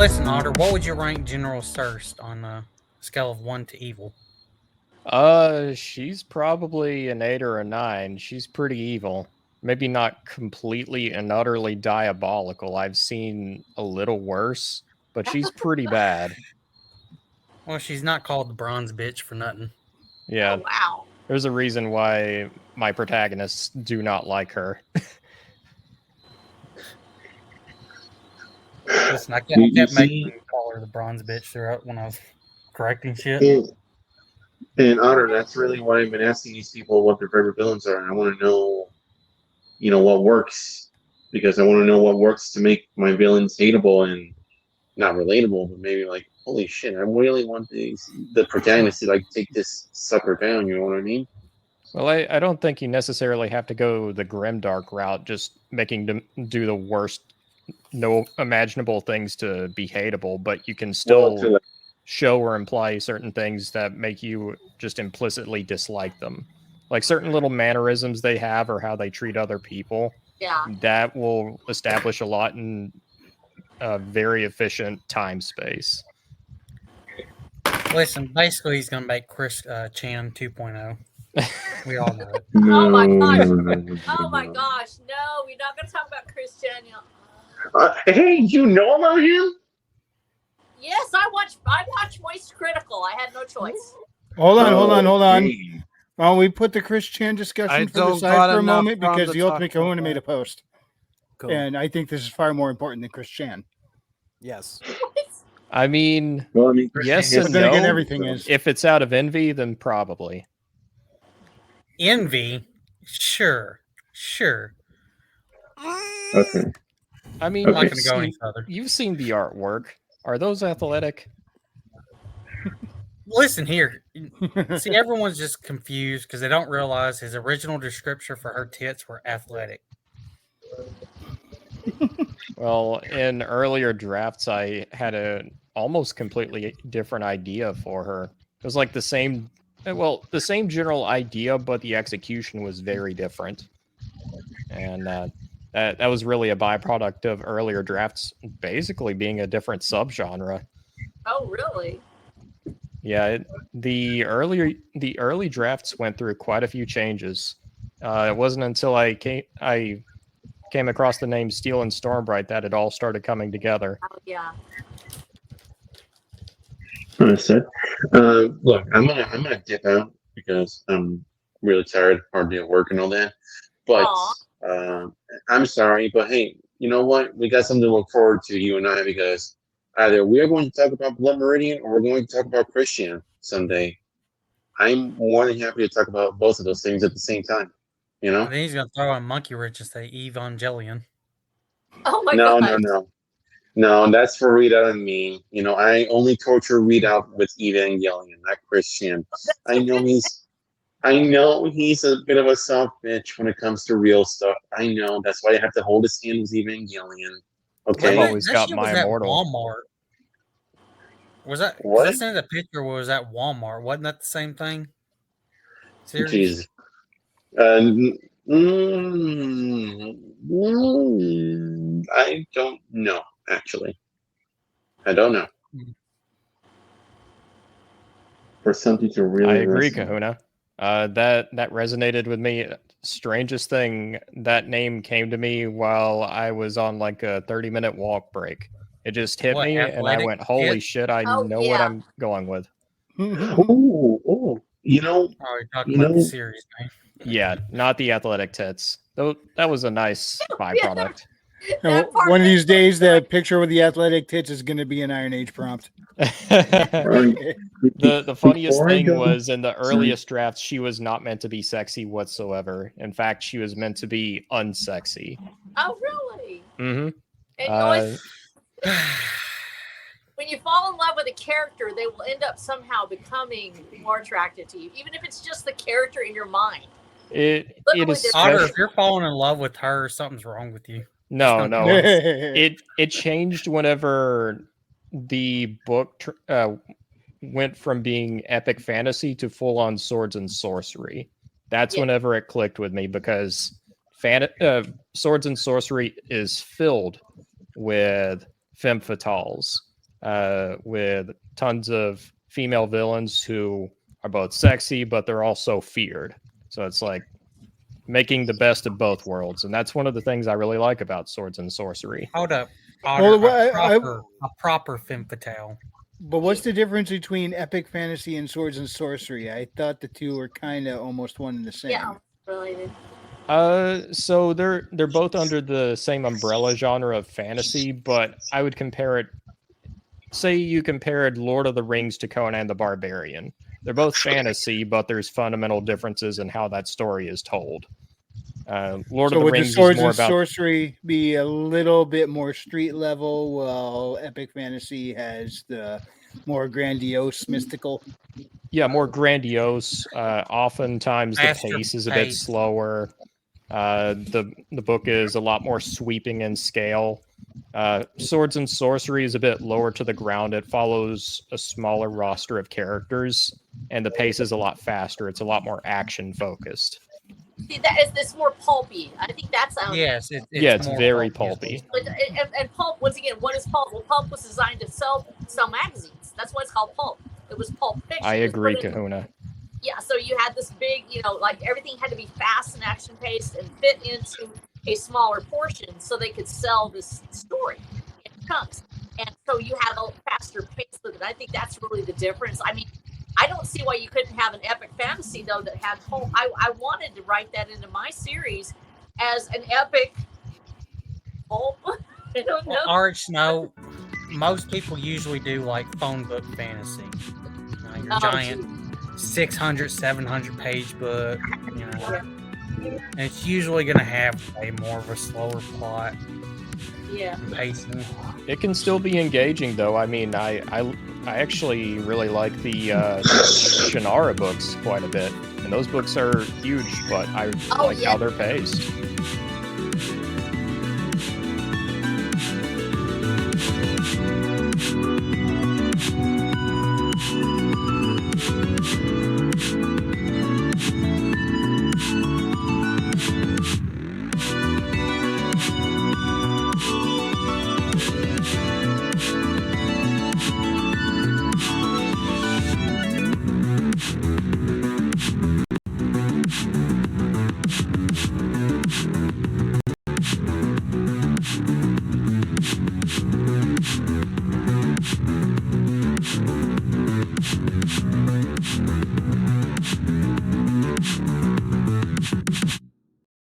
listen, Otter, what would you rank General Caerst on a scale of 1 to evil? She's probably an 8 or a 9. She's pretty evil. Maybe not completely and utterly diabolical. I've seen a little worse, but she's pretty bad. Well, she's not called the bronze bitch for nothing. Yeah. Oh, wow. There's a reason why my protagonists do not like her. Listen, I kept making call her the bronze bitch throughout when I was correcting shit. And Otter, that's really why I've been asking these people what their favorite villains are. And I want to know, what works. Because I want to know what works to make my villains hateable and not relatable, but maybe like, holy shit, I really want the protagonist to like take this sucker down, you know what I mean? Well, I don't think you necessarily have to go the grimdark route, just making them do the worst, no imaginable things to be hateable, but you can still show or imply certain things that make you just implicitly dislike them. Like certain little mannerisms they have or how they treat other people. Yeah. That will establish a lot in a very efficient time space. Listen, basically he's going to make Chris Chan 2.0. We all know it. Oh my gosh. Oh my gosh. No, we're not going to talk about Chris Chan. Hey, you know about him? Yes, I watched Moist Critical. I had no choice. Hold on. Well, we put the Chris Chan discussion to the side for a moment because the Ultimate Kahuna made a post. Cool. And I think this is far more important than Chris Chan. Yes. I mean, yes and then no. again, everything is. If it's out of envy, then probably. Envy? Sure. Okay. I mean, I'm not going to go any further. You've seen the artwork. Are those athletic? Listen here. See, everyone's just confused because they don't realize his original description for her tits were athletic. Well, in earlier drafts, I had a almost completely different idea for her. It was like the same general idea, but the execution was very different. And that was really a byproduct of earlier drafts basically being a different subgenre. Oh, really? Yeah, the early drafts went through quite a few changes. It wasn't until I came across the name Steel and Stormbright that it all started coming together. Oh, yeah. Understood. Look, I'm gonna dip out because I'm really tired, hard day at work and all that. But I'm sorry, but hey, you know what? We got something to look forward to, you and I, because either we are going to talk about Blood Meridian or we're going to talk about Christian someday. I'm more than happy to talk about both of those things at the same time. You know? I think he's going to throw on Monkey Wrench and say Evangelion. Oh my god. No, that's for Rita and me. I only torture Rita with Evangelion, not Christian. I know he's a bit of a soft bitch when it comes to real stuff. I know. That's why I have to hold his hand with Evangelion. Okay. I've always got my immortal. Walmart. Was that the picture? Or was that Walmart? Wasn't that the same thing? Jeez. I don't know. Actually, I don't know. For something to really, I agree, Kahuna. That resonated with me. Strangest thing, that name came to me while I was on like a 30-minute walk break. It just hit me, and I went, "Holy shit! I know what I'm going with." Oh! You're talking about the series, man. Yeah, not the athletic tits. Though that was a nice byproduct. One of these days, the picture with the athletic tits is going to be an Iron Age prompt. The funniest thing was in the earliest drafts, she was not meant to be sexy whatsoever. In fact, she was meant to be unsexy. Oh, really? Mm-hmm. And when you fall in love with a character, they will end up somehow becoming more attracted to you, even if it's just the character in your mind. It is. Otter, if you're falling in love with her, something's wrong with you. No. It changed whenever the book went from being epic fantasy to full on swords and sorcery. That's whenever it clicked with me, because swords and sorcery is filled with femme fatales. with tons of female villains who are both sexy, but they're also feared. So it's like making the best of both worlds, and that's one of the things I really like about Swords and Sorcery. Hold up. Well, A proper femme fatale. But what's the difference between epic fantasy and Swords and Sorcery? I thought the two were kind of almost one and the same. Yeah, related. So they're both under the same umbrella genre of fantasy, but I would compare it. Say you compared Lord of the Rings to Conan the Barbarian. They're both fantasy, but there's fundamental differences in how that story is told. Lord of the Rings is more about Sorcery be a little bit more street level, while epic fantasy has the more grandiose, mystical. Yeah, more grandiose. Oftentimes the pace is a bit slower. The book is a lot more sweeping in scale. Swords and Sorcery is a bit lower to the ground. It follows a smaller roster of characters, and the pace is a lot faster. It's a lot more action focused. See, this more pulpy. I think that sounds. Yes, it's very pulpy. And pulp, once again, what is pulp? Well, pulp was designed to sell magazines. That's why it's called pulp. It was pulp fiction. I agree, Kahuna. Yeah, so you had this big, like everything had to be fast and action paced and fit into a smaller portion so they could sell this story in chunks. And so you had a faster pace with it. I think that's really the difference. I mean, I don't see why you couldn't have an epic fantasy, though, that had pulp. I wanted to write that into my series as an epic pulp. I don't know. Arch, no. Most people usually do like phone book fantasy. Your giant 600, 700 page book, and it's usually going to have a more of a slower plot. Yeah. Pacing. It can still be engaging, though. I mean, I actually really like the Shannara books quite a bit, and those books are huge, but I like how they're paced.